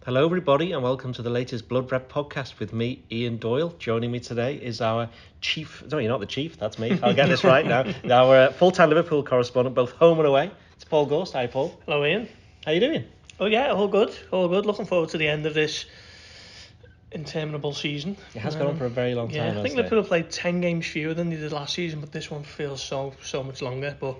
Hello everybody and welcome to the latest Blood Red podcast with me, Ian Doyle. Joining me today is our chief, no you're not the chief, that's me, I'll get this right now, our full-time Liverpool correspondent, both home and away. It's Paul Gorst. Hi Paul. Hello Ian. How you doing? Oh yeah, all good. Looking forward to the end of this interminable season. It has gone on for a very long time, I think hasn't Liverpool it? have played 10 games fewer than they did last season, but this one feels so much longer. But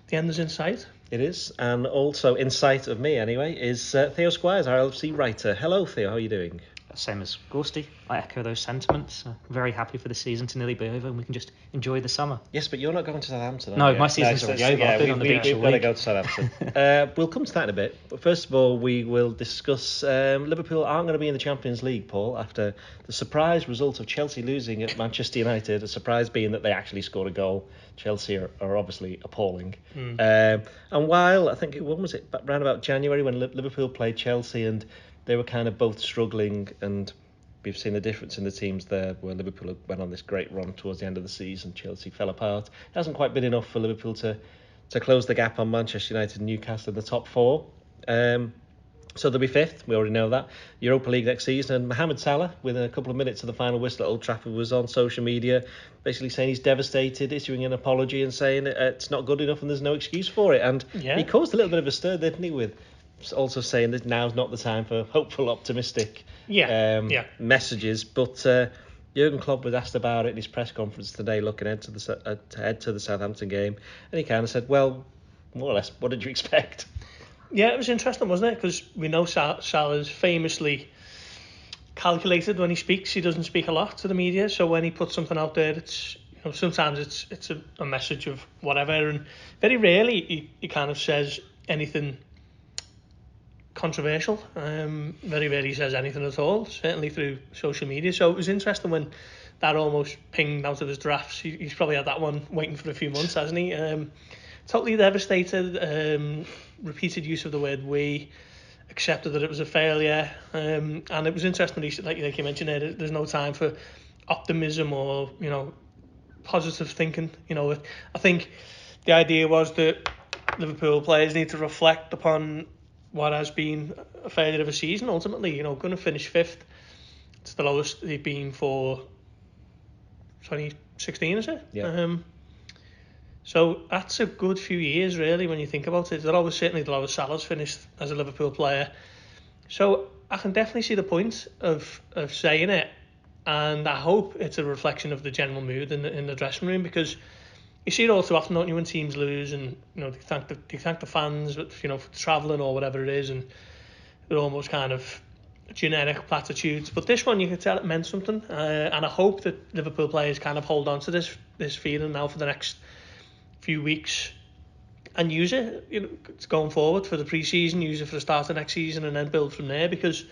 the end is in sight. It is, and also in sight of me anyway, is Theo Squires, our LFC writer. Hello Theo, how are you doing? Same as Gorsty. I echo those sentiments. Very happy for the season to nearly be over and we can just enjoy the summer. Yes, but you're not going to Southampton, are No, you? my season's already over. I've been on the beach all We've got to week. go to Southampton. We'll come to that in a bit. But first of all, we will discuss Liverpool aren't going to be in the Champions League, Paul, after the surprise result of Chelsea losing at Manchester United, a surprise being that they actually scored a goal. Chelsea are obviously appalling. And while, I think, when was it, around about January when Liverpool played Chelsea and they were kind of both struggling, and we've seen the difference in the teams there, where Liverpool went on this great run towards the end of the season. Chelsea fell apart. It hasn't quite been enough for Liverpool to close the gap on Manchester United and Newcastle in the top four. So they'll be fifth, we already know that. Europa League next season. And Mohamed Salah, within a couple of minutes of the final whistle at Old Trafford, was on social media basically saying he's devastated, issuing an apology and saying it's not good enough and there's no excuse for it. And he caused a little bit of a stir, didn't he, with also saying that now's not the time for hopeful, optimistic messages. But Jurgen Klopp was asked about it in his press conference today, looking ahead to the Southampton game, and he kind of said, well, more or less, what did you expect? Yeah, it was interesting, wasn't it? Because we know Salah's famously calculated when he speaks. He doesn't speak a lot to the media, so when he puts something out there, it's sometimes it's a message of whatever, and very rarely he kind of says anything controversial. Very rarely says anything at all, certainly through social media. So it was interesting when that almost pinged out of his drafts. He's probably had that one waiting for a few months, hasn't he? Totally devastated. Repeated use of the word we. Accepted that it was a failure. And it was interesting, like you mentioned there, there's no time for optimism or positive thinking. I think the idea was that Liverpool players need to reflect upon what has been a failure of a season. Ultimately, going to finish fifth. It's the lowest they've been for 2016, is it? Yeah. So that's a good few years, really, when you think about it. Certainly the lowest Salah's finished as a Liverpool player. So I can definitely see the point of saying it, and I hope it's a reflection of the general mood in the dressing room, because you see it all too often, don't you, when teams lose, and they thank the fans, for travelling or whatever it is, and they're almost kind of generic platitudes. But this one, you could tell it meant something, and I hope that Liverpool players kind of hold on to this feeling now for the next few weeks and use it, going forward for the pre-season, use it for the start of next season, and then build from there, because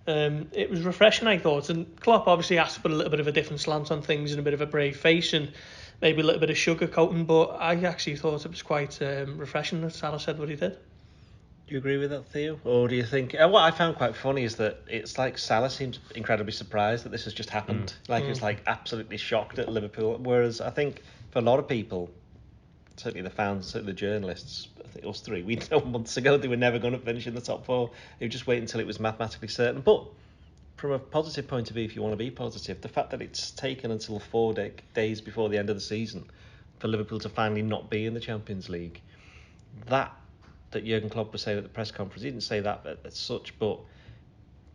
it was refreshing, I thought. And Klopp obviously has to put a little bit of a different slant on things and a bit of a brave face and maybe a little bit of sugar coating, but I actually thought it was quite refreshing that Salah said what he did. Do you agree with that, Theo? Or do you think... what I found quite funny is that it's like Salah seems incredibly surprised that this has just happened. It's like absolutely shocked at Liverpool. Whereas I think for a lot of people, certainly the fans, certainly the journalists, I think us three, we know months ago they were never going to finish in the top four. They would just wait until it was mathematically certain. But from a positive point of view, if you want to be positive, the fact that it's taken until 4 days before the end of the season for Liverpool to finally not be in the Champions League, that Jurgen Klopp was saying at the press conference, he didn't say that as such, but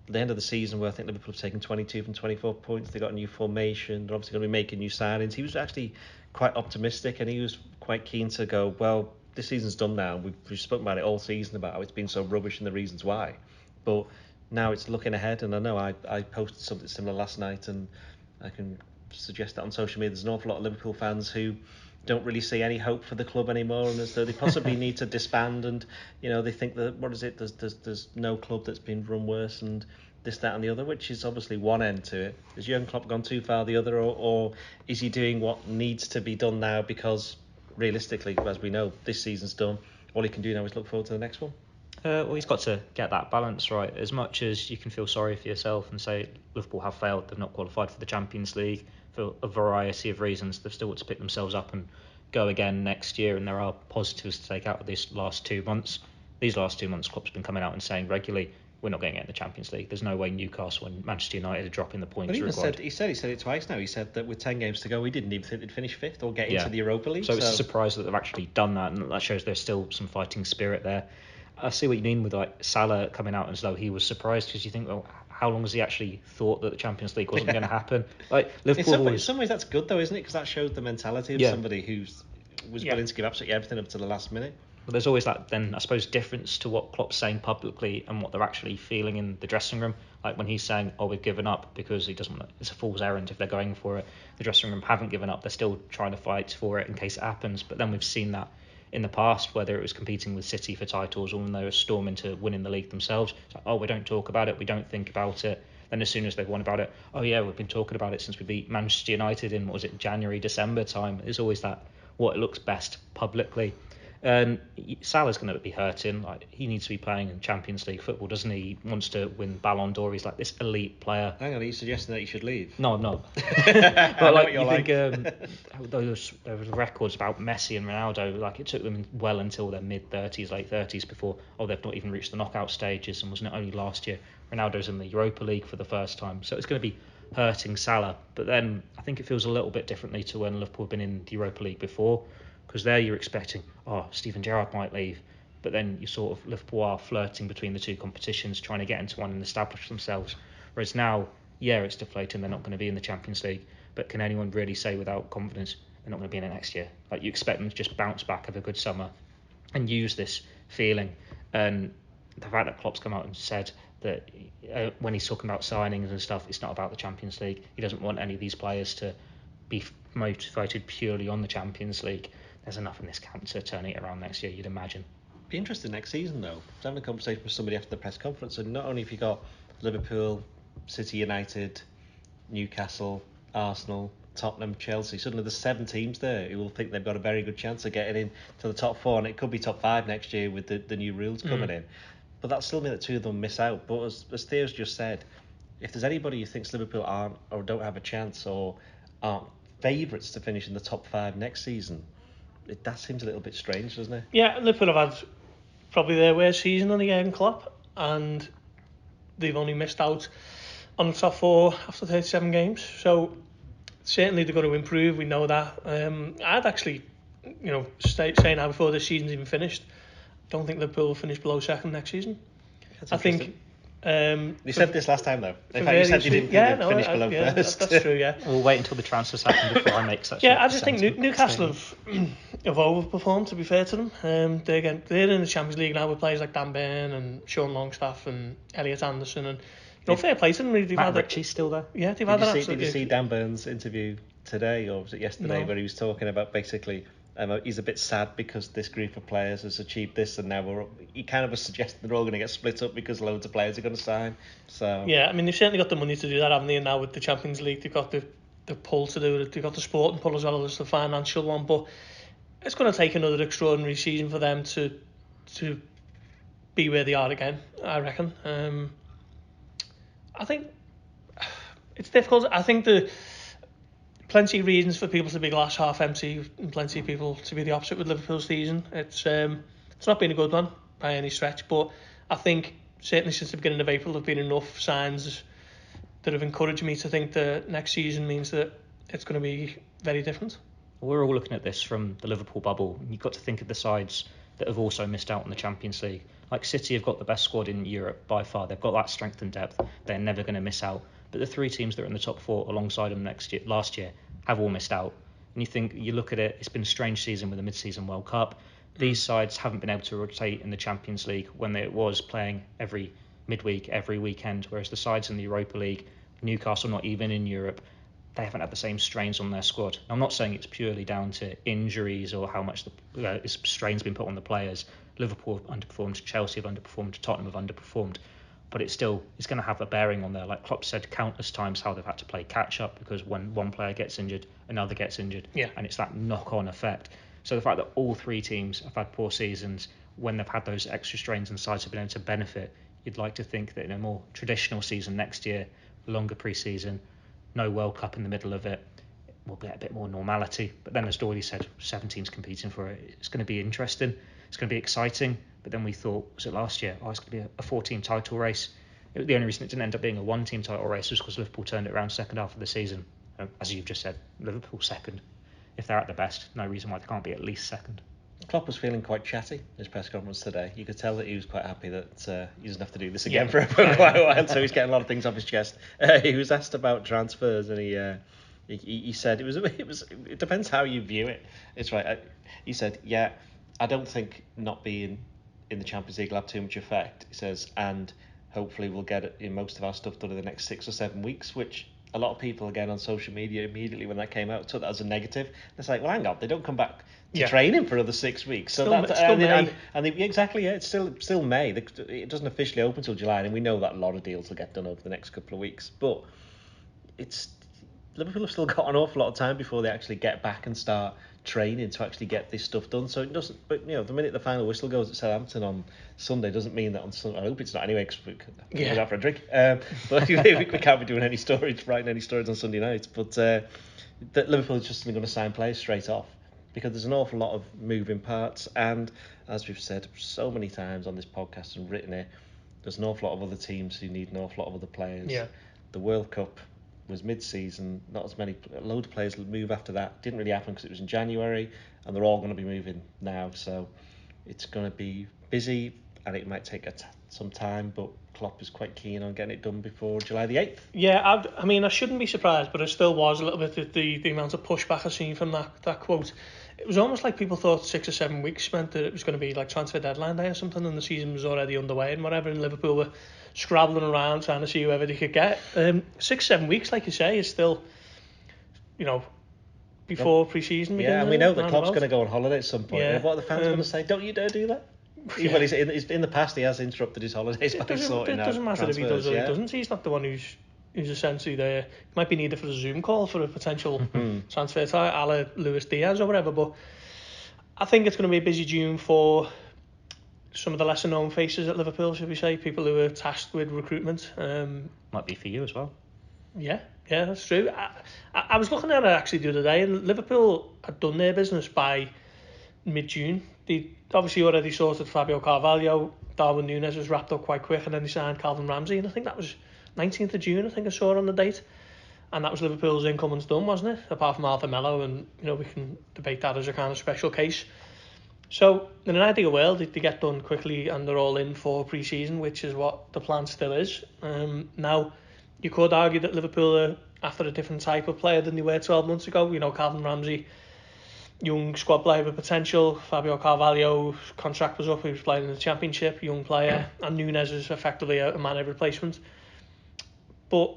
at the end of the season, where I think Liverpool have taken 22 from 24 points, they got a new formation, they're obviously going to be making new signings. He was actually quite optimistic, and he was quite keen to go, well, this season's done now. We've spoken about it all season, about how it's been so rubbish and the reasons why. But now it's looking ahead, and I know I posted something similar last night, and I can suggest that on social media. There's an awful lot of Liverpool fans who don't really see any hope for the club anymore, and as though they possibly need to disband, and they think that there's no club that's been run worse, and this, that and the other, which is obviously one end to it. Has Jurgen Klopp gone too far the other, or is he doing what needs to be done now, because realistically, as we know, this season's done, all he can do now is look forward to the next one? Well, he's got to get that balance right. As much as you can feel sorry for yourself and say Liverpool have failed, they've not qualified for the Champions League for a variety of reasons, they've still got to pick themselves up and go again next year, and there are positives to take out of these last 2 months. These last 2 months, Klopp's been coming out and saying regularly, we're not going to get in the Champions League. There's no way Newcastle and Manchester United are dropping the points required. He said it twice now. He said that with 10 games to go, we didn't even think they'd finish 5th or get into the Europa League. So it's a surprise that they've actually done that, and that shows there's still some fighting spirit there. I see what you mean with like Salah coming out as though he was surprised, because you think, well, how long has he actually thought that the Champions League wasn't going to happen? Like Liverpool, in some ways that's good though, isn't it? Because that shows the mentality of somebody who was willing to give absolutely everything up to the last minute. But there's always that, then, I suppose, difference to what Klopp's saying publicly and what they're actually feeling in the dressing room. Like when he's saying, we've given up because he doesn't want to, it's a fool's errand if they're going for it. The dressing room haven't given up. They're still trying to fight for it in case it happens. But then we've seen that in the past, whether it was competing with City for titles or when they were storming to winning the league themselves. It's like, we don't talk about it. We don't think about it. Then as soon as they've won about it, we've been talking about it since we beat Manchester United in, January, December time. There's always that, what looks best publicly. Salah's going to be hurting. Like, he needs to be playing in Champions League football, doesn't he? He wants to win Ballon d'Or. He's like this elite player. Hang on, are you suggesting that he should leave? No, I'm not. But like, you think those records about Messi and Ronaldo, like it took them well until their mid-30s, late 30s before they've not even reached the knockout stages. And wasn't it only last year Ronaldo's in the Europa League for the first time? So it's going to be hurting Salah. But then I think it feels a little bit differently to when Liverpool have been in the Europa League before. Because there you're expecting, Steven Gerrard might leave. But then you sort of, Liverpool are flirting between the two competitions, trying to get into one and establish themselves. Whereas now, it's deflating, they're not going to be in the Champions League. But can anyone really say without confidence they're not going to be in it next year? Like, you expect them to just bounce back, have a good summer, and use this feeling. And the fact that Klopp's come out and said that when he's talking about signings and stuff, it's not about the Champions League. He doesn't want any of these players to be motivated purely on the Champions League. There's enough in this camp to turn it around next year, you'd imagine. Be interesting next season though. I was having a conversation with somebody after the press conference, and not only have you got Liverpool, City, United, Newcastle, Arsenal, Tottenham, Chelsea, suddenly there's 7 teams there who will think they've got a very good chance of getting in to the top 4, and it could be top 5 next year with the new rules coming in. But that still means that 2 of them miss out. But as Theo's just said, if there's anybody who thinks Liverpool aren't or don't have a chance or aren't favourites to finish in the top 5 next season, that seems a little bit strange, doesn't it? Yeah, Liverpool have had probably their worst season under Jurgen Klopp, and they've only missed out on the top 4 after 37 games. So certainly they're going to improve. We know that. I'd actually, saying now before this season's even finished, don't think Liverpool will finish below 2nd next season. I think. You said this last time though. In fact, you said you didn't think they'd finish below first. That's true. Yeah. We'll wait until the transfers happen before I make such. Yeah, I just think Newcastle have overperformed. To be fair to them, they're in the Champions League now with players like Dan Burn and Sean Longstaff and Elliot Anderson, and fair play to them. Matt Ritchie's still there. Yeah, they've had an Did you see Dan Burn's interview today, or was it yesterday, where he was talking about basically he's a bit sad because this group of players has achieved this, and now he kind of was suggesting they're all going to get split up because loads of players are going to sign. So yeah, I mean, they've certainly got the money to do that, haven't they? And now with the Champions League, they've got the pull to do it. They've got the sporting pull as well as the financial one. But it's going to take another extraordinary season for them to be where they are again, I reckon. I think it's difficult. I think plenty of reasons for people to be glass half empty and plenty of people to be the opposite with Liverpool's season. It's not been a good one by any stretch, but I think certainly since the beginning of April there have been enough signs that have encouraged me to think that next season means that it's going to be very different. We're all looking at this from the Liverpool bubble. You've got to think of the sides that have also missed out on the Champions League. Like City have got the best squad in Europe by far. They've got that strength and depth. They're never going to miss out. But the 3 teams that are in the top 4 alongside them last year have all missed out. And you look at it, it's been a strange season with the mid-season World Cup. These sides haven't been able to rotate in the Champions League when it was playing every midweek, every weekend, whereas the sides in the Europa League, Newcastle not even in Europe, they haven't had the same strains on their squad. I'm not saying it's purely down to injuries or how much the strain's been put on the players. Liverpool have underperformed, Chelsea have underperformed, Tottenham have underperformed. But it's going to have a bearing on there. Like Klopp said countless times how they've had to play catch up because when one player gets injured, another gets injured. Yeah. And it's that knock-on effect. So the fact that all 3 teams have had poor seasons, when they've had those extra strains and sides have been able to benefit, you'd like to think that in a more traditional season next year, longer pre-season, no World Cup in the middle of it, we'll get a bit more normality. But then as Doyle said, 7 teams competing for it. It's going to be interesting. It's going to be exciting. But then we thought, was it last year? Oh, it's going to be a 4-team title race. The only reason it didn't end up being a 1-team title race was because Liverpool turned it around second half of the season. As you've just said, Liverpool second. If they're at the best, no reason why they can't be at least second. Klopp was feeling quite chatty in his press conference today. You could tell that he was quite happy that he doesn't have to do this again for quite a while, so he's getting a lot of things off his chest. He was asked about transfers, and he said it depends how you view it. It's right. He said, yeah, I don't think not being in the Champions League will have too much effect. He says, and hopefully we'll get most of our stuff done in the next 6 or 7 weeks, which a lot of people, again, on social media immediately when that came out took that as a negative. It's like, well, hang on, they don't come back to training for another 6 weeks. So still May. Exactly, yeah, it's still May. It doesn't officially open until July, and we know that a lot of deals will get done over the next couple of weeks. But Liverpool have still got an awful lot of time before they actually get back and start training to actually get this stuff done. So it doesn't. But the minute the final whistle goes at Southampton on Sunday doesn't mean that on Sunday. I hope it's not anyway, because we could go out for a drink. But we can't be doing any stories, writing any stories on Sunday night. But that Liverpool is just going to sign players straight off, because there's an awful lot of moving parts, and as we've said so many times on this podcast and written it, there's an awful lot of other teams who need an awful lot of other players. Yeah. The World Cup was mid-season, not as many, a load of players will move after that. Didn't really happen because it was in January, and they're all going to be moving now, so it's going to be busy, and it might take some time, but Klopp is quite keen on getting it done before July the 8th. Yeah, I shouldn't be surprised, but I still was a little bit at the amount of pushback I've seen from that quote. It was almost like people thought 6 or 7 weeks meant that it was going to be like transfer deadline day or something, and the season was already underway and whatever, and Liverpool were scrabbling around trying to see whoever they could get. 6-7 weeks, like you say, is still, before pre-season begins. Yeah, and we know that Klopp's going to go on holiday at some point. Yeah. What are the fans going to say? Don't you dare do that? Yeah. Well, in the past he has interrupted his holidays by sorting out transfers. It doesn't matter if he does or he doesn't. He's not the one who's essentially there. He might be needed for a Zoom call for a potential transfer, a la Luis Diaz or whatever. But I think it's going to be a busy June for some of the lesser known faces at Liverpool, should we say, people who are tasked with recruitment. Might be for you as well. Yeah, that's true. I was looking at it actually the other day, and Liverpool had done their business by mid-June. They obviously already sorted Fabio Carvalho. Darwin Núñez was wrapped up quite quick, and then they signed Calvin Ramsey, and I think that was 19th of June, I think I saw on the date. And that was Liverpool's incomings done, wasn't it? Apart from Arthur Melo, and we can debate that as a kind of special case. So in an ideal world, they get done quickly and they're all in for pre-season, which is what the plan still is. Now, you could argue that Liverpool are after a different type of player than they were 12 months ago. Calvin Ramsey, young squad player with potential. Fabio Carvalho's contract was up, he was playing in the Championship, young player. And Núñez is effectively a Mane replacement. But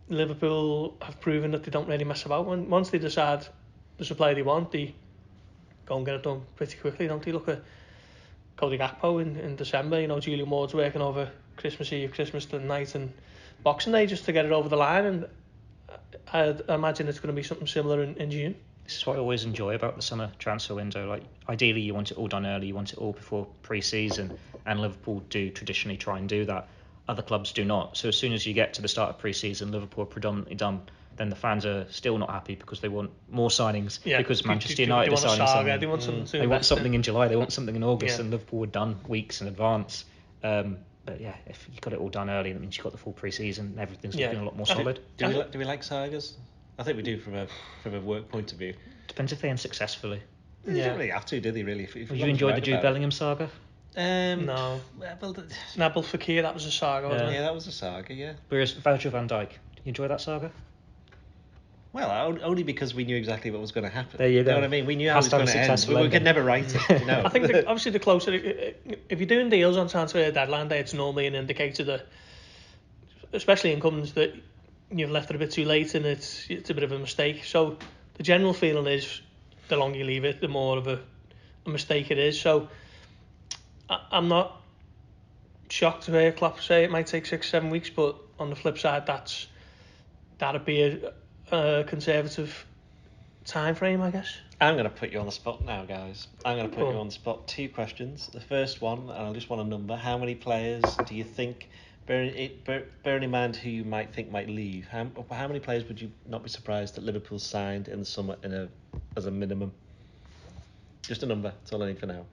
Liverpool have proven that they don't really mess about. Once they decide there's a player they want, they go and get it done pretty quickly, don't they? Look at Cody Gakpo in December. Julian Ward's working over Christmas Eve, Christmas night and Boxing Day just to get it over the line, and I imagine it's going to be something similar in June. This is what I always enjoy about the summer transfer window. Like, ideally you want it all done early, you want it all before pre-season, and Liverpool do traditionally try and do that. Other clubs do not. So as soon as you get to the start of pre-season, Liverpool are predominantly done. Then the fans are still not happy because they want more signings. Yeah, because Manchester United are signing something. They want something. They want something in July. They want something in August, and Liverpool were done weeks in advance. But yeah, if you got it all done early, that means you got the full pre-season. Everything's looking a lot more solid. Do we like sagas? I think we do from a work point of view. Depends if they end successfully. They don't really have to, do they? Really? If you enjoyed the Jude Bellingham saga? No. Nabil Fekir, that was a saga, wasn't it? Yeah, that was a saga. Yeah. Whereas Virgil van Dijk, you enjoy that saga? Well, only because we knew exactly what was going to happen. There you go. You know what I mean? We knew how it was going to end. We could never write it. I think obviously the closer, if you're doing deals on transfer deadline day, it's normally an indicator that, especially incomes, that you've left it a bit too late and it's a bit of a mistake. So the general feeling is the longer you leave it, the more of a mistake it is. So I'm not shocked to hear Klopp say it might take 6-7 weeks, but on the flip side, that'd be a conservative time frame, I guess. I'm going to put you on the spot now, guys. I'm going to put you on the spot. 2 questions. The first one, and I just want a number. How many players do you think, bearing in mind who you might think might leave, how many players would you not be surprised that Liverpool signed in the summer as a minimum? Just a number. That's all I need for now.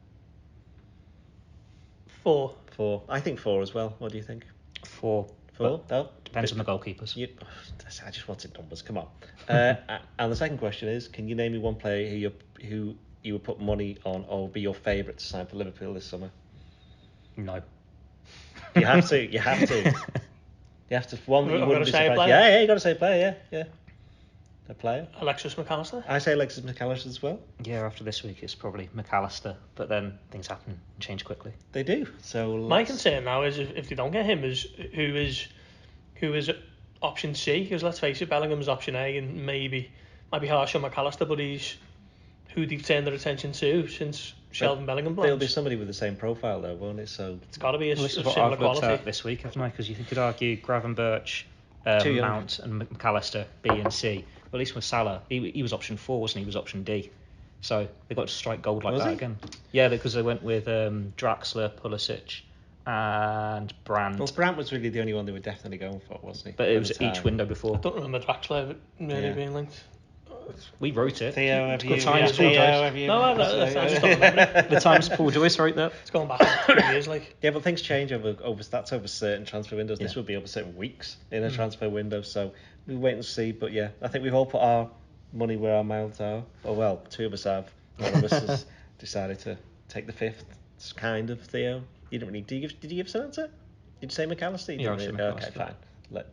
4. 4. I think 4 as well. What do you think? 4. 4? No? Depends on the goalkeepers. I just wanted numbers. Come on. And the second question is, can you name me one player who you would put money on or would be your favourite to sign for Liverpool this summer? No. You have to. You have to. You have to. One that you I've wouldn't gotta be say a surprised. player? Yeah, you got to say a player. Yeah. A player. Alexis McAllister. I say Alexis McAllister as well. Yeah, after this week it's probably McAllister, but then things happen and change quickly. They do. So My concern now is if they don't get him, is who is option C? Because let's face it, Bellingham's option A, and might be harsh on McAllister, but he's who they've turned their attention to since Sheldon Bellingham There'll plans. be somebody with the same profile though, won't it? So It's got to be a This is what similar I've looked quality. at this week, haven't I? Because you could argue Gravenberch, Too young. Mount and McAllister B and C. But at least with Salah, he was option 4, wasn't he? He was option D. So they got to strike gold like Was that he? again. Yeah, because they went with Draxler, Pulisic, and Brand. Well, Brandt was really the only one they were definitely going for, wasn't he? But it At was the each time. window before. I don't remember Draxler really being linked. We wrote it. Theo, have you? The Times, Theo, Paul Joyce. have you? No, I just don't remember it. The Times, Paul Joyce wrote that. It's going back a few years, like. Yeah, but things change over that's over certain transfer windows. This Yeah. would be over certain weeks in a transfer window, so we'll wait and see. But yeah, I think we've all put our money where our mouths are. Oh well, 2 of us have. One of us has decided to take the 5th. It's kind of Theo. You didn't really. Did you give us an answer? Did you say McAllister? Yeah, I Didn't said really? Okay, McAllister. fine.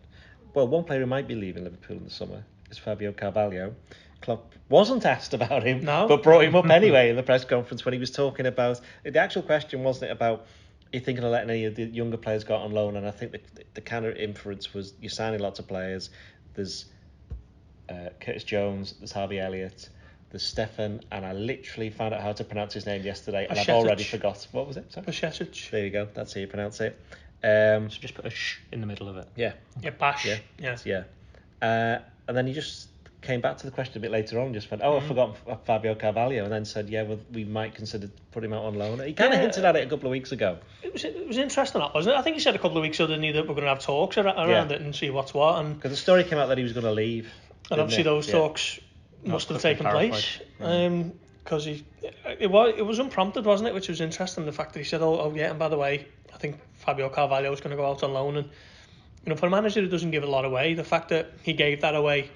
Well, one player who might be leaving Liverpool in the summer is Fabio Carvalho. Klopp wasn't asked about him, No. but brought him up anyway in the press conference when he was talking about. The actual question wasn't about you thinking of letting any of the younger players go out on loan, and I think the kind of inference was you're signing lots of players. There's Curtis Jones, there's Harvey Elliott, there's Stefan, and I literally found out how to pronounce his name yesterday, and I've Pashetic. already forgot. What was it? Sorry? Pashetic. There you go. That's how you pronounce it. So just put a sh in the middle of it. Yeah. Yeah, Bash. Yeah. Yeah. And then he just came back to the question a bit later on and just went, I forgot Fabio Carvalho, and then said, yeah, well, we might consider putting him out on loan. He kind of hinted at it a couple of weeks ago. It was interesting, that wasn't it? I think he said a couple of weeks ago, didn't he, that we're going to have talks around it and see what's what. And Because the story came out that he was going to leave. obviously those talks must have taken place. Because it was unprompted, wasn't it? Which was interesting, the fact that he said, oh yeah, and by the way, I think Fabio Carvalho is going to go out on loan. And for a manager who doesn't give a lot away, the fact that he gave that away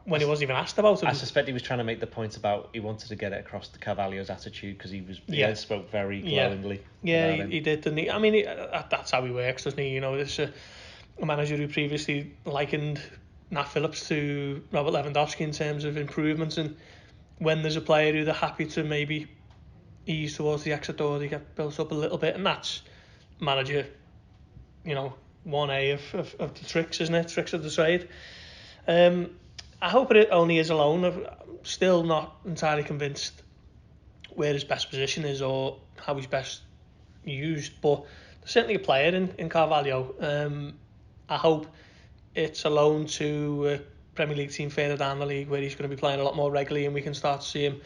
when he wasn't even asked about it. I suspect he was trying to make the point about he wanted to get it across to Carvalho's attitude because he spoke very glowingly. Yeah, about him. he did, didn't he? I mean, that's how he works, doesn't he? You know, there's a manager who previously likened Nat Phillips to Robert Lewandowski in terms of improvements, and when there's a player who they're happy to maybe ease towards the exit door, they get built up a little bit, and that's manager, 1A of the tricks, isn't it? Tricks of the trade. I hope it only is a loan. I'm still not entirely convinced where his best position is or how he's best used, but there's certainly a player in Carvalho. I hope it's a loan to a Premier League team further down the league where he's going to be playing a lot more regularly, and we can start to see him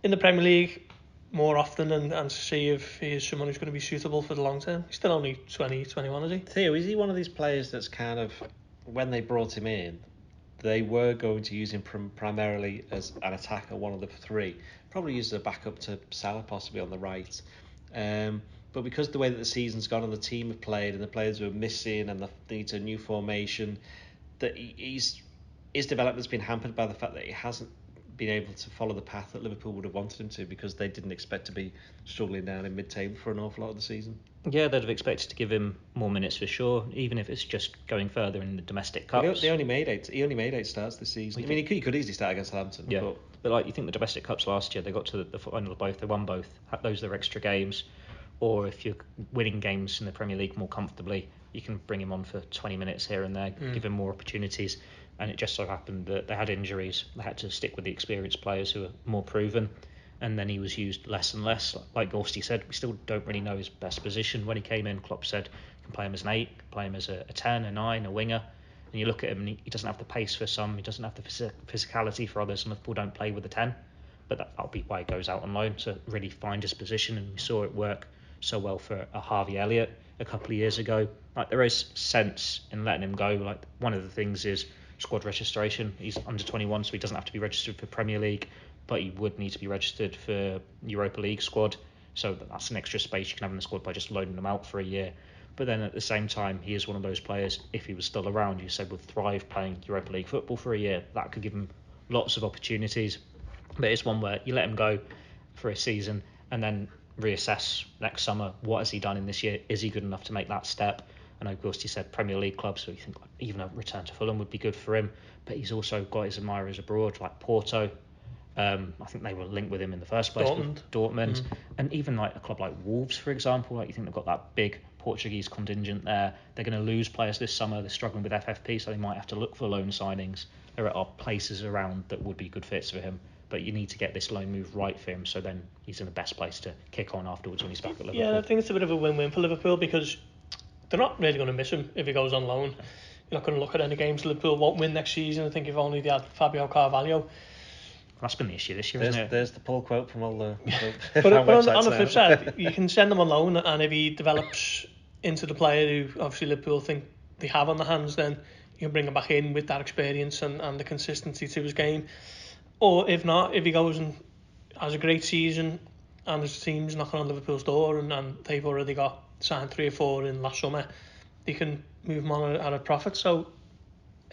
in the Premier League more often and see if he is someone who's going to be suitable for the long term. He's still only 20, 21, is he? Theo, is he one of these players that's kind of, when they brought him in, they were going to use him primarily as an attacker, one of the 3. Probably use as a backup to Salah possibly on the right. But because the way that the season's gone and the team have played and the players who are missing and they need a new formation, that his development's been hampered by the fact that he hasn't been able to follow the path that Liverpool would have wanted him to, because they didn't expect to be struggling down in mid-table for an awful lot of the season. Yeah, they'd have expected to give him more minutes for sure, even if it's just going further in the domestic cups. They only made 8. He only made 8 starts this season. I mean, he could easily start against Southampton. Yeah, but like you think the domestic cups last year, they got to the final of both. They won both. Those are their extra games. Or if you're winning games in the Premier League more comfortably, you can bring him on for 20 minutes here and there, give him more opportunities. And it just so happened that they had injuries. They had to stick with the experienced players who are more proven. And then he was used less and less. Like Gorst said, we still don't really know his best position. When he came in, Klopp said, you can play him as an 8, can play him as a 10, a 9, a winger. And you look at him and he doesn't have the pace for some, he doesn't have the physicality for others. Some people don't play with a 10. But that'll be why he goes out on loan, to really find his position. And we saw it work so well for a Harvey Elliott a couple of years ago. Like, there is sense in letting him go. Like, one of the things is squad registration. He's under 21, so he doesn't have to be registered for Premier League, but he would need to be registered for Europa League squad. So that's an extra space you can have in the squad by just loaning them out for a year. But then at the same time, he is one of those players, if he was still around, you said would thrive playing Europa League football for a year. That could give him lots of opportunities. But it's one where you let him go for a season and then reassess next summer. What has he done in this year? Is he good enough to make that step? I know Gorst said Premier League club, so you think even a return to Fulham would be good for him. But he's also got his admirers abroad, like Porto. I think they were linked with him in the first place. Dortmund. And even like a club like Wolves, for example, like you think they've got that big Portuguese contingent there. They're going to lose players this summer. They're struggling with FFP, so they might have to look for loan signings. There are places around that would be good fits for him, but you need to get this loan move right for him, so then he's in the best place to kick on afterwards when he's back at Liverpool. Yeah, I think it's a bit of a win-win for Liverpool because they're not really going to miss him if he goes on loan. You're not going to look at any games Liverpool won't win next season. I think if only they had Fabio Carvalho. That's been the issue this year, isn't it? There's the pull quote from all the but on the flip side, you can send him on loan, and if he develops into the player who obviously Liverpool think they have on the hands, then you can bring him back in with that experience and the consistency to his game. Or if not, if he goes and has a great season and his team's knocking on Liverpool's door and they've already got signed 3 or 4 in last summer, they can move him on at a profit. So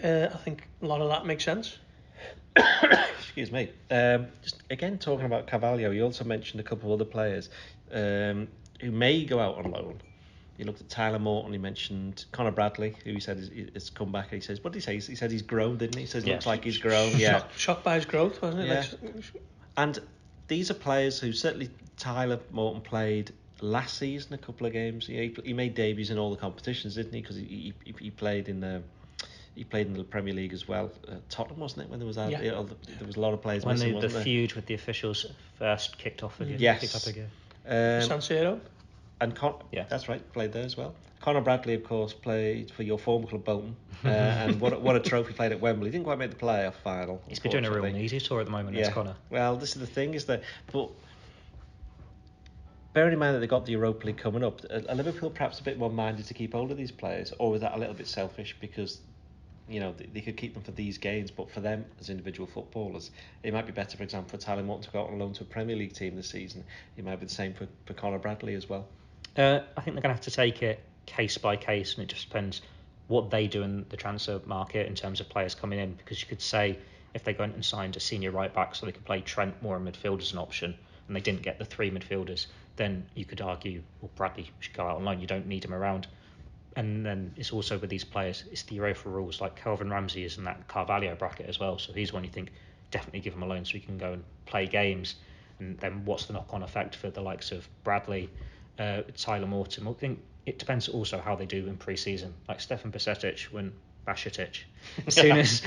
I think a lot of that makes sense. Excuse me. Just again talking about Carvalho, you also mentioned a couple of other players who may go out on loan. You looked at Tyler Morton, he mentioned Conor Bradley, who he said has come back, and he says, what did he say? He said he's grown, didn't he? He says looks like he's grown. Yeah. Shocked by his growth, wasn't it? Yeah. And these are players who certainly Tyler Morton played last season a couple of games. He made debuts in all the competitions, didn't he? Because he played in the Premier League as well. Tottenham, wasn't it, when there was that? Yeah. There was a lot of players when missing, the feud with the officials first kicked off again. Yes. Picked up again. San Siro. And that's right, played there as well. Conor Bradley, of course, played for your former club Bolton, and what a trophy played at Wembley. Didn't quite make the playoff final. He's been doing a real easy tour at the moment, as Conor. Well, this is the thing, is that, but bearing in mind that they've got the Europa League coming up, are Liverpool perhaps a bit more minded to keep hold of these players, or is that a little bit selfish because they could keep them for these games, but for them as individual footballers, it might be better, for example, for Tyler Morton to go out on loan to a Premier League team this season. It might be the same for Conor Bradley as well. I think they're going to have to take it case by case, and it just depends what they do in the transfer market in terms of players coming in, because you could say if they went and signed a senior right back so they could play Trent more in midfield as an option, and they didn't get the 3 midfielders, then you could argue, well, Bradley should go out on loan, you don't need him around. And then it's also with these players, it's the UEFA rules, like Calvin Ramsey is in that Carvalho bracket as well, so he's one you think definitely give him a loan so he can go and play games. And then what's the knock-on effect for the likes of Bradley, Tyler Morton? I think it depends also how they do in pre-season. Like Stefan Bajcetic, as soon as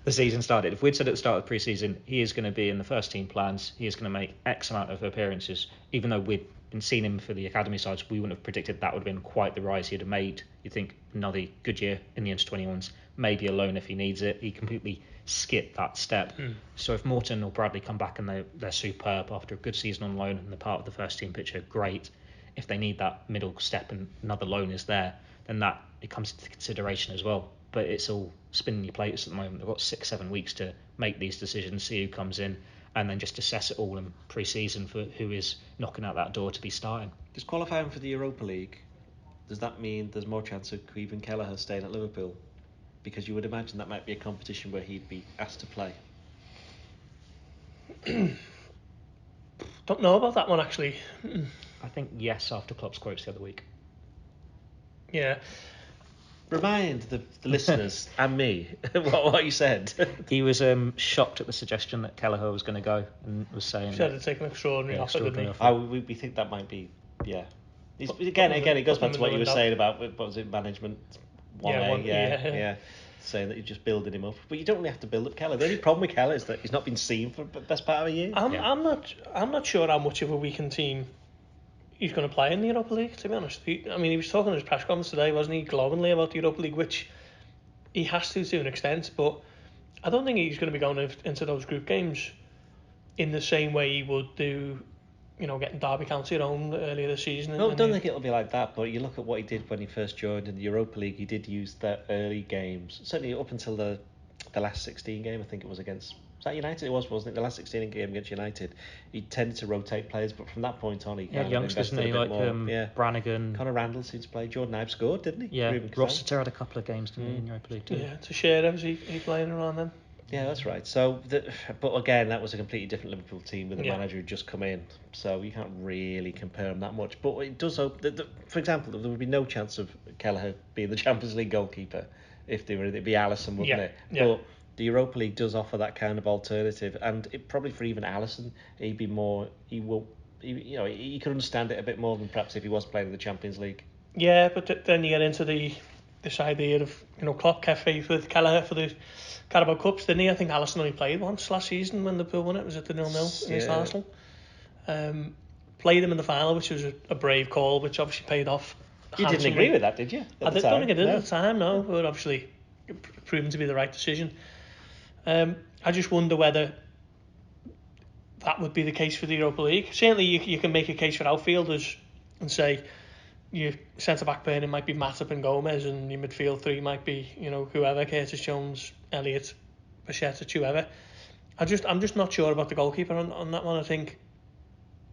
the season started, if we'd said at the start of the pre-season he is going to be in the first team plans, he is going to make X amount of appearances, even though we'd been seen him for the academy sides, we wouldn't have predicted that would have been quite the rise he'd have made. You'd think another good year in the under-21s, maybe a loan if he needs it. He completely skipped that step. So if Morton or Bradley come back and they're superb after a good season on loan and they're part of the first team picture, great. If they need that middle step and another loan is there, then that it comes into consideration as well. But it's all spinning your plates at the moment. They've got 6-7 weeks to make these decisions, see who comes in, and then just assess it all in pre-season for who is knocking out that door to be starting. Does qualifying for the Europa League, does that mean there's more chance of Kevin Kelleher staying at Liverpool? Because you would imagine that might be a competition where he'd be asked to play. Don't know about that one, actually. I think yes, after Klopp's quotes the other week. Yeah. Remind the listeners and me what you said. He was shocked at the suggestion that Kelleher was going to go and was saying... He said to take an extraordinary offer, didn't he? We think that might be, yeah. Again, it goes back to what you were saying about, what was it, management 1A? Yeah. Saying that you're just building him up. But you don't really have to build up Kelleher. The only problem with Kelleher is that he's not been seen for the best part of a year. I'm not sure how much of a weakened team he's going to play in the Europa League, to be honest. He was talking in his press conference today, wasn't he, glowingly about the Europa League, which he has to an extent, but I don't think he's going to be going into those group games in the same way he would do, getting Derby County at home earlier this season. No, I don't think it'll be like that, but you look at what he did when he first joined in the Europa League, he did use the early games, certainly up until the last 16 game, I think it was against that United? It was, wasn't it? The last 16 game against United, he tended to rotate players, but from that point on, he kind of youngsters, invested a bit more. Brannigan. Conor Randall seemed to play. Jordan Ibe scored, didn't he? Yeah, Rossiter had a couple of games, didn't he, in Europa League too? Yeah, to share was he playing around then? Yeah, that's right. So, but again, that was a completely different Liverpool team with a manager who'd just come in. So you can't really compare them that much. But it does hope that, for example, there would be no chance of Kelleher being the Champions League goalkeeper if they were. It'd be Alisson, wouldn't it? Yeah. But the Europa League does offer that kind of alternative, and it probably for even Alisson, he'd be more. He could understand it a bit more than perhaps if he was playing in the Champions League. Yeah, but then you get into this idea of Klopp kept faith with Kelleher for the Carabao Cups, didn't he? I think Alisson only played once last season when Liverpool won it. Was it the 0-0 against Arsenal? Played him in the final, which was a brave call, which obviously paid off. You didn't agree with that, did you? I don't think I did at the time, no. But obviously proven to be the right decision. I just wonder whether that would be the case for the Europa League. Certainly you can make a case for outfielders and say your centre-back pairing might be Matip and Gomez, and your midfield three might be, whoever, Curtis Jones, Elliott, Bacheta, whoever. I'm just not sure about the goalkeeper on that one. I think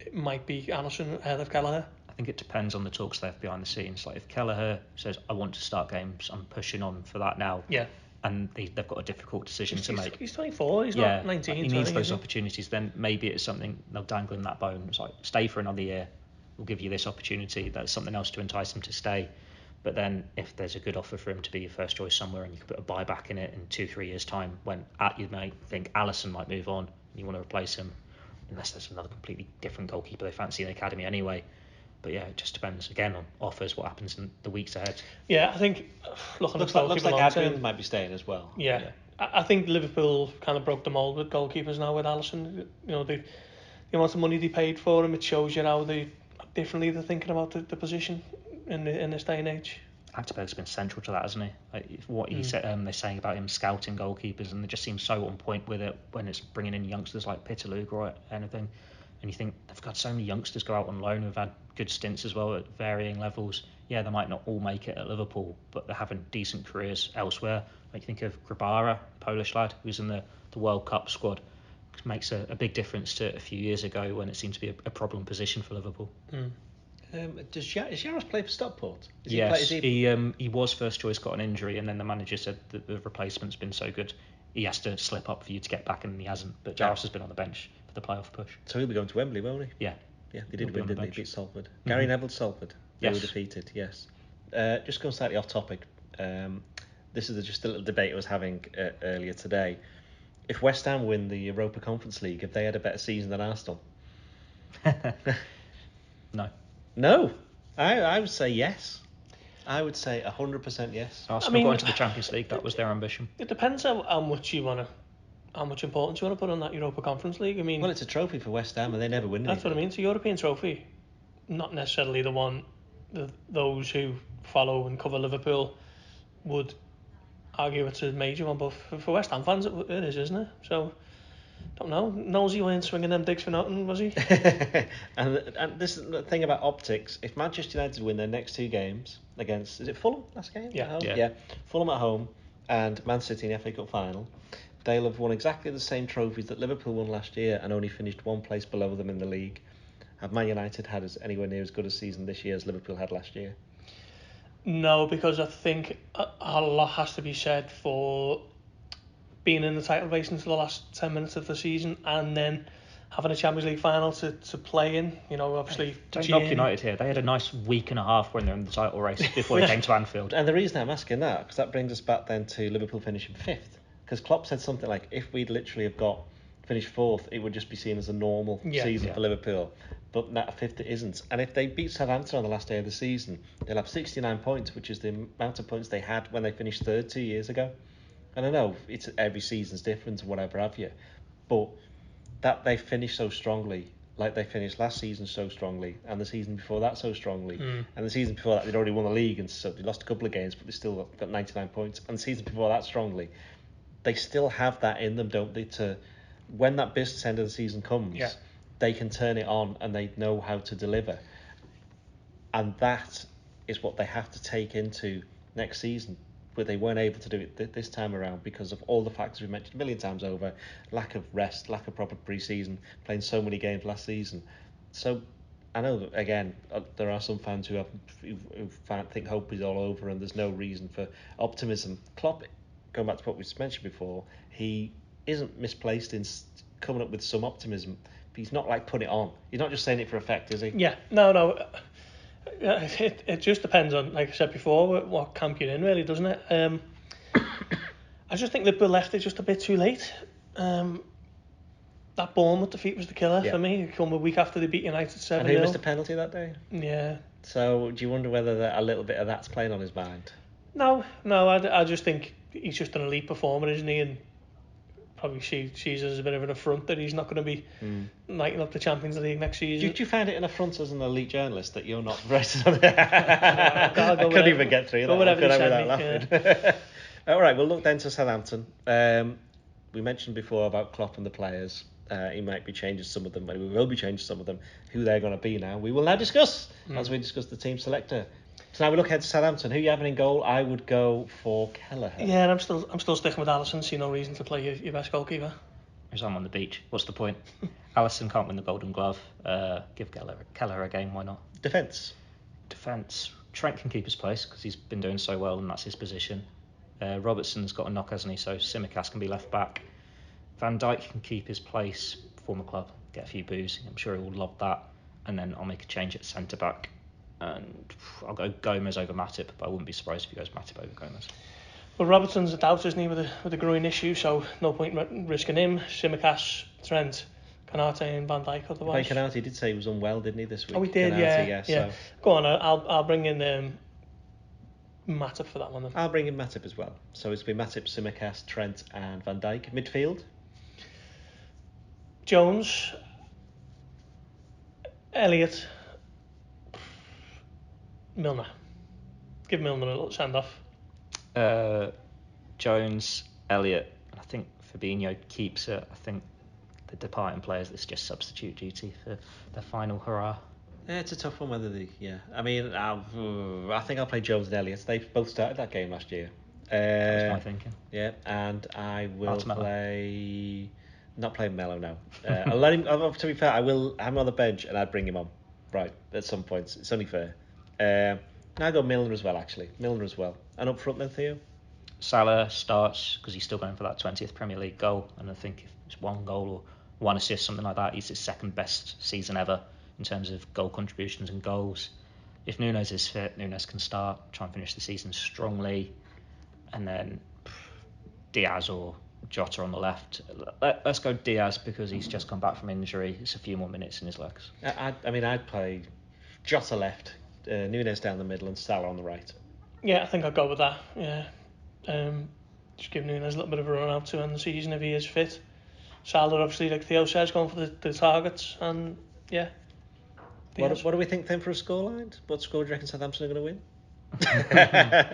it might be Alisson ahead of Kelleher. I think it depends on the talks they have behind the scenes. Like if Kelleher says, I want to start games, I'm pushing on for that now. Yeah. And they've got a difficult decision to make. He's 24, he's not 19. He needs those opportunities. Then maybe it's something they'll dangle him that bone. It's like, stay for another year. We'll give you this opportunity. That's something else to entice him to stay. But then if there's a good offer for him to be your first choice somewhere and you can put a buyback in it in 2-3 years' time when you may think Alisson might move on and you want to replace him, unless there's another completely different goalkeeper they fancy in the academy anyway. But yeah, it just depends again on offers, what happens in the weeks ahead. Yeah, I think looks like Adrian might be staying as well. Yeah. I think Liverpool kind of broke the mould with goalkeepers now with Alisson. The amount of money they paid for him, it shows you how differently they're thinking about the position in this day and age. Akterberg's been central to that, hasn't he? Like what he said, they're saying about him scouting goalkeepers, and they just seem so on point with it when it's bringing in youngsters like Pitaloog or anything. And you think they've got so many youngsters go out on loan who've had good stints as well at varying levels. Yeah, they might not all make it at Liverpool, but they're having decent careers elsewhere. Like you think of Grabara, Polish lad, who's in the World Cup squad. Which makes a big difference to a few years ago when it seemed to be a problem position for Liverpool. Does Jaros play for Stockport? Yes, he was first choice, got an injury, and then the manager said that the replacement's been so good he has to slip up for you to get back, and he hasn't. But Jaros has been on the bench for the playoff push. So he'll be going to Wembley, won't he? Yeah. Yeah, they did win, didn't they? Beat Salford. Gary Neville Salford. They were defeated, yes. Just going slightly off topic. This is just a little debate I was having earlier today. If West Ham win the Europa Conference League, have they had a better season than Arsenal? No. No, I would say yes. I would say 100% yes. Arsenal got into the Champions League. That was their ambition. It depends how much importance you want to put on that Europa Conference League. I mean, well, it's a trophy for West Ham, and they never win anything. That's what I mean. It's a European trophy, not necessarily the one that those who follow and cover Liverpool would argue it's a major one. But for West Ham fans, it is, isn't it? So. Don't know. Nosey weren't swinging them digs for nothing, was he? and this is the thing about optics. If Manchester United win their next two games against, is it Fulham last game? Yeah. Fulham at home and Man City in the FA Cup final, they'll have won exactly the same trophies that Liverpool won last year and only finished one place below them in the league. Have Man United had anywhere near as good a season this year as Liverpool had last year? No, because I think a lot has to be said for being in the title race until the last 10 minutes of the season and then having a Champions League final to play in, obviously. Don't knock United here. They had a nice week and a half when they're in the title race before they came to Anfield. And the reason I'm asking that, because that brings us back then to Liverpool finishing fifth. Because Klopp said something like, if we'd literally have finished fourth, it would just be seen as a normal season for Liverpool. But that fifth it isn't. And if they beat Southampton on the last day of the season, they'll have 69 points, which is the amount of points they had when they finished third 2 years ago. And I know it's every season's different and whatever have you, but that they finished so strongly, like they finished last season so strongly, and the season before that so strongly, and the season before that they'd already won the league and so they lost a couple of games, but they still got 99 points, and the season before that strongly, they still have that in them, don't they? To when that business end of the season comes, they can turn it on and they know how to deliver, and that is what they have to take into next season. but they weren't able to do it this time around because of all the factors we mentioned a million times over: lack of rest, lack of proper pre-season, playing so many games last season. So I know that, again, there are some fans who think hope is all over and there's no reason for optimism. Klopp, going back to what we mentioned before, he isn't misplaced in coming up with some optimism, but he's not like putting it on. He's not just saying it for effect, is he? Yeah, no. It just depends on, like I said before, what camp you're in, really, doesn't it? I just think Liverpool left it just a bit too late. That Bournemouth defeat was the killer for me. It came a week after they beat United 7-0. And who missed a penalty that day? Yeah. So do you wonder whether a little bit of that's playing on his mind? No, I just think he's just an elite performer, isn't he? And probably sees as a bit of an affront that he's not going to be lighting up the Champions League next season. Do you find it an affront as an elite journalist that you're not rated on it? I couldn't even get through that without laughing. Yeah. All right, we'll look then to Southampton. We mentioned before about Klopp and the players. He might be changing some of them, maybe we will be changing some of them. Who they're going to be now, we will now discuss as we discuss the team selector. So now we look ahead to Southampton. Who you having in goal? I would go for Kelleher. Yeah, and I'm still sticking with Alisson. See no reason to play your best goalkeeper. Because I'm on the beach. What's the point? Alisson can't win the Golden Glove. Give Kelleher a game. Why not? Defence. Trent can keep his place because he's been doing so well and that's his position. Robertson's got a knock, hasn't he? So Tsimikas can be left back. Van Dijk can keep his place, former club, get a few boos. I'm sure he will love that. And then I'll make a change at centre back. And I'll go Gomez over Matip, but I wouldn't be surprised if he goes Matip over Gomez. Well, Robertson's a doubt, isn't he, with a groin issue, so no point risking him. Tsimikas, Trent, Konate and Van Dijk otherwise. Konate did say he was unwell, didn't he, this week? Oh, he did, Konate, yeah. So. Go on, I'll bring in Matip for that one then. I'll bring in Matip as well. So it's been Matip, Tsimikas, Trent and Van Dijk. Midfield? Jones, Elliott, Milner. Give Milner a little send-off. Jones, Elliott, and I think Fabinho keeps it. I think the departing players, it's just substitute duty for their final hurrah. Yeah, it's a tough one whether they... Yeah, I mean, I think I'll play Jones and Elliott. They both started that game last year. That was my thinking. Yeah, and I will play... Not playing Mello now. I'll let him... To be fair, I will have him on the bench and I'd bring him on. Right, at some points. It's only fair. Now I go Milner as well, actually. Milner as well. And up front then, Theo? Salah starts because he's still going for that 20th Premier League goal. And I think if it's one goal or one assist, something like that, he's his second best season ever in terms of goal contributions and goals. If Nunes is fit, Nunes can start, try and finish the season strongly. And then Diaz or Jota on the left. Let's go Diaz because he's just come back from injury. It's a few more minutes in his legs. I'd play Jota left, Nunes down the middle and Salah on the right. Yeah, I think I'd go with that. Yeah, just give Nunes a little bit of a run out to end the season if he is fit. Salah, obviously, like Theo says, going for the targets, and yeah. What do we think then for a scoreline? What score do you reckon Southampton are going to win? I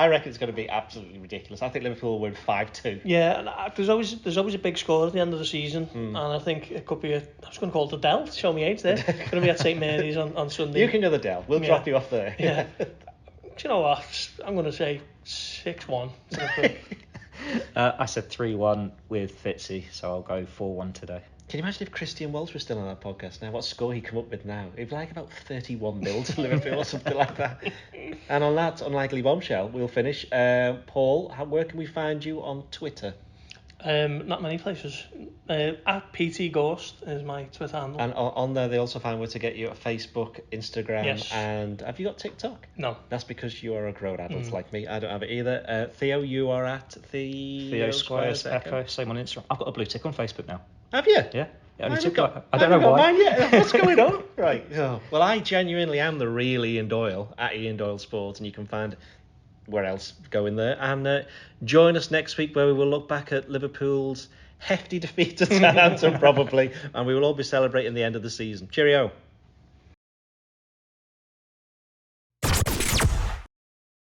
reckon it's going to be absolutely ridiculous. I think Liverpool will win 5-2. Yeah, there's always a big score at the end of the season, and I think it could be I was going to call it the Dell. Show me age there. Going to be at St Mary's on Sunday. You can go the Dell. We'll drop you off there. Yeah. Do you know what? I'm going to say 6-1. I said 3-1 with Fitzy, so I'll go 4-1 today. Can you imagine if Christian Walsh was still on that podcast now? What score he'd come up with now? It'd be like about 31-0 to Liverpool or something like that. And on that unlikely bombshell, we'll finish. Paul, where can we find you on Twitter? Not many places. At PT Gorst is my Twitter handle. And on there, they also find where to get you at Facebook, Instagram, yes. And have you got TikTok? No. That's because you are a grown adult like me. I don't have it either. Theo, you are at Theo Squires Echo. Same on Instagram. I've got a blue tick on Facebook now. Have you? Yeah. I don't know why. Mine yet. What's going on? Right. Oh. Well, I genuinely am the real Ian Doyle at Ian Doyle Sports, and you can find where else go in there. And join us next week where we will look back at Liverpool's hefty defeat to Southampton probably, and we will all be celebrating the end of the season. Cheerio.